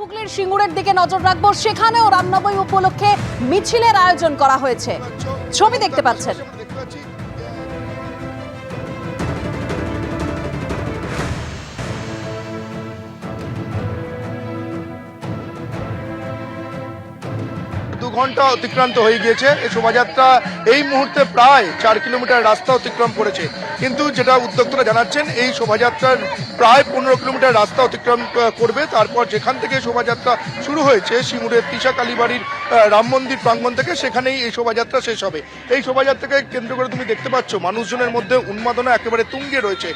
হুগলির সিঙ্গুরের দিকে নজর রাখবো, সেখানেও রামনবমী উপলক্ষে মিছিলের আয়োজন করা হয়েছে। ছবি দেখতে পাচ্ছেন। দু ঘন্টা অতিক্রান্ত হয়ে গিয়েছে। এই শোভাযাত্রা এই মুহূর্তে প্রায় 4 কিলোমিটার রাস্তা অতিক্রম করেছে, কিন্তু যেটা উদ্যোক্তারা জানাচ্ছেন এই শোভাযাত্রার প্রায় 15 কিলোমিটার রাস্তা অতিক্রম করবে। তারপর যেখান থেকে শোভাযাত্রা শুরু হয়েছে সিঙ্গুরের তিশা কালীবাড়ির রাম মন্দির প্রাঙ্গণ থেকে, সেখানেই এই শোভাযাত্রা শেষ হবে। এই শোভাযাত্রাকে কেন্দ্র করে তুমি দেখতে পাচ্ছ মানুষজনের মধ্যে উন্মাদনা একেবারে তুঙ্গে রয়েছে।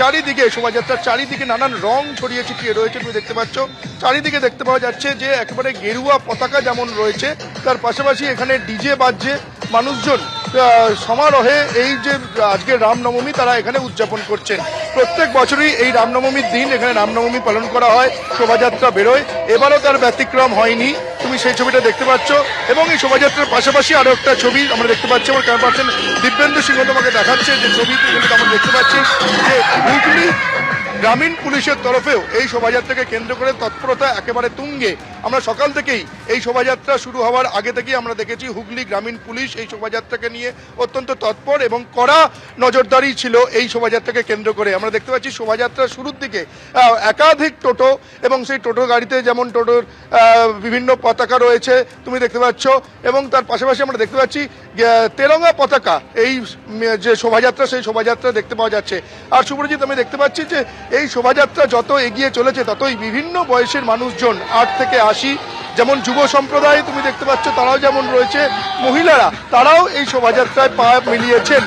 চারিদিকে শোভাযাত্রার চারিদিকে নানান রং ছড়িয়ে ছিটিয়ে রয়েছে। তুমি দেখতে পাচ্ছ চারিদিকে দেখতে পাওয়া যাচ্ছে যে একেবারে গেরুয়া পতাকা যেমন রয়েছে, তার পাশাপাশি এখানে ডিজে বাজছে। মানুষজন সমারোহে এই যে আজকে রামনবমী তারা এখানে উদযাপন করছেন। প্রত্যেক বছরই এই রামনবমীর দিন এখানে রামনবমী পালন করা হয়, শোভাযাত্রা বেরোয়। এবারও তার ব্যতিক্রম হয়নি, তুমি সেই ছবিটা দেখতে পাচ্ছ। এবং এই শোভাযাত্রার পাশাপাশি আরো একটা ছবি আমরা দেখতে পাচ্ছি, আমার ক্যামেরা পার্সন দিব্যেন্দু সিংহ তোমাকে দেখাচ্ছে যে ছবিতে আমরা দেখতে পাচ্ছি যে হুগলি গ্রামীণ পুলিশের তরফেও এই শোভাযাত্রাকে কেন্দ্র করে তৎপরতা একেবারে তুঙ্গে। আমরা সকাল থেকেই এই শোভাযাত্রা শুরু হওয়ার আগে থেকেই আমরা দেখেছি হুগলি গ্রামীণ পুলিশ এই শোভাযাত্রাকে নিয়ে অত্যন্ত তৎপর এবং কড়া নজরদারি ছিল এই শোভাযাত্রাকে কেন্দ্র করে। আমরা দেখতে পাচ্ছি শোভাযাত্রার শুরুর দিকে একাধিক টোটো এবং সেই টোটো গাড়িতে যেমন টোটোর বিভিন্ন পতাকা রয়েছে তুমি দেখতে পাচ্ছ, এবং তার পাশাপাশি আমরা দেখতে পাচ্ছি তেরঙ্গা পতাকা এই যে শোভাযাত্রা সেই শোভাযাত্রা দেখতে পাওয়া যাচ্ছে। আর সুব্রজিৎ, আমি দেখতে পাচ্ছি যে এই শোভাযাত্রা যত এগিয়ে চলেছে ততই বিভিন্ন বয়সের মানুষজন 8 থেকে 80, যেমন যুব সম্প্রদায় তুমি দেখতে পাচ্ছ তারাও যেমন রয়েছে, মহিলারা তারাও এই শোভাযাত্রায় পা মিলিয়েছেন।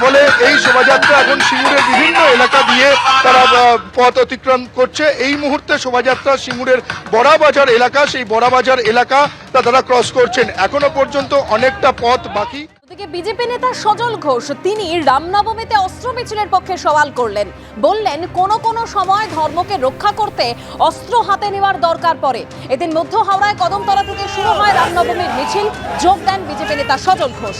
ফলে এই শোভাযাত্রা এখন সিঙ্গুরের বিভিন্ন এলাকা দিয়ে তারা পথ অতিক্রম করছে। এই মুহূর্তে শোভাযাত্রা সিঙ্গুরের বড়াবাজার এলাকা, সেই বড়াবাজার এলাকা তারা ক্রস করছেন। এখনো পর্যন্ত অনেকটা পথ বাকি। বিজেপি নেতা সজল ঘোষ তিনি রামনবমীতে অস্ত্র মিছিলের পক্ষে সওয়াল করলেন। বললেন কোন সময় ধর্মকে রক্ষা করতে অস্ত্র হাতে নেওয়ার দরকার পড়ে। এদিন মধ্য হাওড়ায় কদমতলা থেকে শুরু হয় রামনবমীর মিছিল। যোগ দেন বিজেপি নেতা সজল ঘোষ।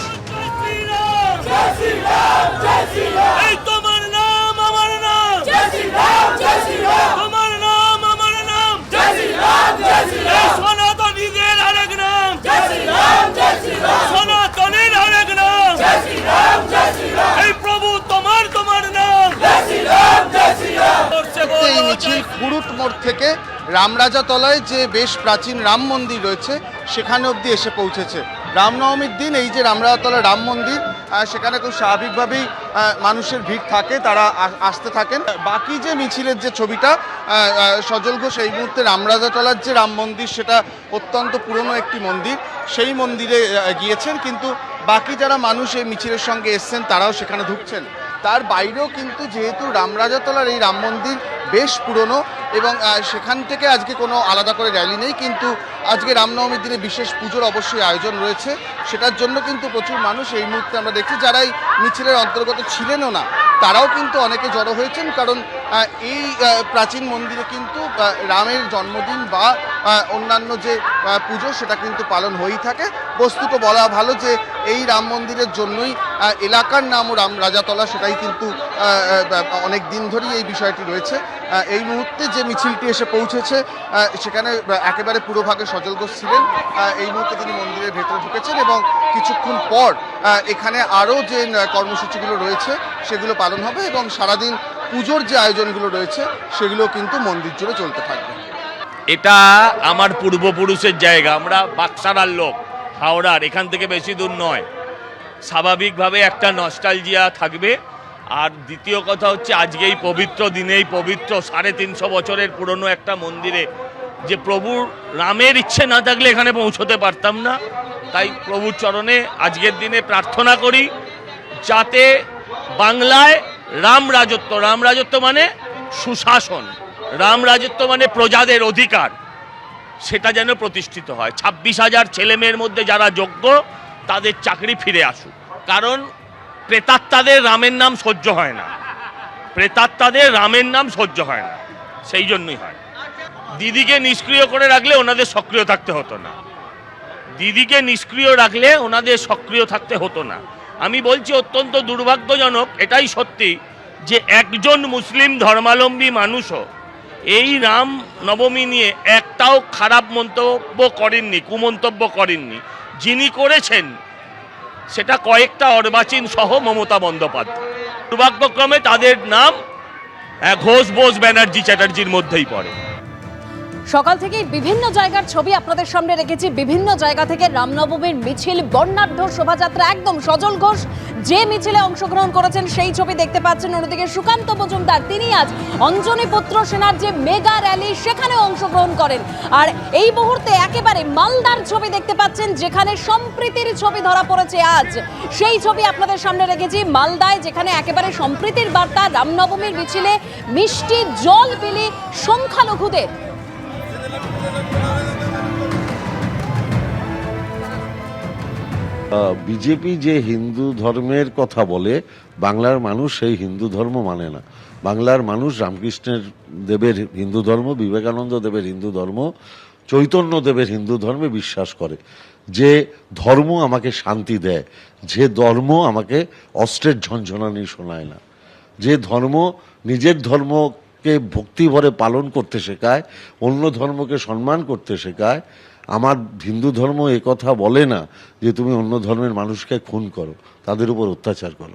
এই মিছিল কুরুট মোড় থেকে রামরাজাতলায় যে বেশ প্রাচীন রাম মন্দির রয়েছে সেখানে অবধি এসে পৌঁছেছে। রামনবমীর দিন এই যে রামরাজাতলা রাম মন্দির, সেখানে খুব স্বাভাবিকভাবেই মানুষের ভিড় থাকে, তারা আসতে থাকেন। বাকি যে মিছিলের যে ছবিটা, সজল ঘোষ এই মুহূর্তে রামরাজাতলার যে রাম মন্দির সেটা অত্যন্ত পুরনো একটি মন্দির, সেই মন্দিরে গিয়েছেন। কিন্তু বাকি যারা মানুষ এই মিছিলের সঙ্গে এসছেন তারাও সেখানে ঢুকছেন। তার বাইরেও কিন্তু যেহেতু রামরাজাতলার এই রাম মন্দির বেশ পুরনো এবং সেখান থেকে আজকে কোনো আলাদা করে র্যালি নেই, কিন্তু আজকে রামনবমীর দিনে বিশেষ পুজোর অবশ্যই আয়োজন রয়েছে। সেটার জন্য কিন্তু প্রচুর মানুষ এই মুহূর্তে আমরা দেখছি, যারা এই মিছিলের অন্তর্গত ছিলেনও না তারাও কিন্তু অনেকে জড়ো হয়েছেন। কারণ এই প্রাচীন মন্দিরে কিন্তু রামের জন্মদিন বা অন্যান্য যে পুজো সেটা কিন্তু পালন হয়েই থাকে। বস্তুত বলা ভালো যে এই রাম মন্দিরের জন্যই এলাকার নামও রামরাজাতলা, সেটাই কিন্তু অনেক দিন ধরেই এই বিষয়টি রয়েছে। এই মুহূর্তে যে মিছিলটি এসে পৌঁছেছে সেখানে একেবারে পুরোভাগে সজল ঘোষ ছিলেন। এই মুহূর্তে তিনি মন্দিরের ভেতরে ঢুকেছেন এবং কিছুক্ষণ পর এখানে আরও যে কর্মসূচিগুলো রয়েছে সেগুলো পালন হবে এবং সারাদিন পুজোর যে আয়োজনগুলো রয়েছে সেগুলো কিন্তু মন্দির জুড়ে চলতে থাকবে। এটা আমার পূর্বপুরুষের জায়গা, আমরা বাক্সারার লোক, হাওড়ার, এখান থেকে বেশি দূর নয়। স্বাভাবিকভাবে একটা নস্টালজিয়া থাকবে। আর দ্বিতীয় কথা হচ্ছে আজকে এই পবিত্র দিনে, এই পবিত্র 350 বছরের পুরনো একটা মন্দিরে যে প্রভুর রামের ইচ্ছে না থাকলে এখানে পৌঁছতে পারতাম না। তাই প্রভুর চরণে আজকের দিনে প্রার্থনা করি যাতে বাংলায় রামরাজত্ব মানে সুশাসন, রামরাজত্ব মানে প্রজাদের অধিকার, সেটা যেন প্রতিষ্ঠিত হয়। 26,000 ছেলেমেয়ের মধ্যে যারা যোগ্য তাদের চাকরি ফিরে আসুক। কারণ প্রেতাত্মাদের রামের নাম সহ্য হয় না, প্রেতাত্মাদের রামের নাম সহ্য হয় না, সেই জন্যই হয়। দিদিকে নিষ্ক্রিয় করে রাখলে ওনাদের সক্রিয় থাকতে হতো না, দিদিকে নিষ্ক্রিয় রাখলে ওনাদের সক্রিয় থাকতে হতো না। আমি বলছি অত্যন্ত দুর্ভাগ্যজনক, এটাই সত্যি যে একজন মুসলিম ধর্মাবলম্বী মানুষও এই রাম নবমী নিয়ে একটাও খারাপ মন্তব্য করেননি, কুমন্তব্য করেননি। যিনি করেছেন সেটা কয়েকটা অর্বাচীন সহ মমতা বন্দ্যোপাধ্যায়। দুর্ভাগ্যক্রমে তাদের নাম ঘোষ বোস ব্যানার্জি চ্যাটার্জির মধ্যেই পড়ে। সকাল থেকেই বিভিন্ন জায়গার ছবি আপনাদের সামনে রেখেছি। বিভিন্ন জায়গা থেকে রামনবমীর মিছিল, বর্ণাঢ্য শোভাযাত্রা, একদম সজল ঘোষ যে মিছিলে অংশগ্রহণ করেছেন সেই ছবি দেখতে পাচ্ছেন। অন্যদিকে সুকান্ত মজুমদার তিনি আজ অঞ্জনী পুত্র সেনার যে মেগা র্যালি সেখানেও অংশগ্রহণ করেন। আর এই মুহূর্তে একেবারে মালদার ছবি দেখতে পাচ্ছেন, যেখানে সম্প্রীতির ছবি ধরা পড়েছে আজ। সেই ছবি আপনাদের সামনে রেখেছি মালদায়, যেখানে একেবারে সম্প্রীতির বার্তা। রামনবমীর মিছিলে মিষ্টি জল বিলি সংখ্যালঘুদের। বিজেপি যে হিন্দু ধর্মের কথা বলে, বাংলার মানুষ সেই হিন্দু ধর্ম মানে না। বাংলার মানুষ রামকৃষ্ণের দেবের হিন্দু ধর্ম, বিবেকানন্দ দেবের হিন্দু ধর্ম, চৈতন্য দেবের হিন্দু ধর্মে বিশ্বাস করে। যে ধর্ম আমাকে শান্তি দেয়, যে ধর্ম আমাকে অস্ত্রের ঝনঝনানি শোনায় না, যে ধর্ম নিজের ধর্মকে ভক্তি ভরে পালন করতে শেখায়, অন্য ধর্মকে সম্মান করতে শেখায়। আমার হিন্দু ধর্ম কথা বলে না যে তুমি অন্য ধর্মের মানুষকে খুন করো, তাদের উপর অত্যাচার করো।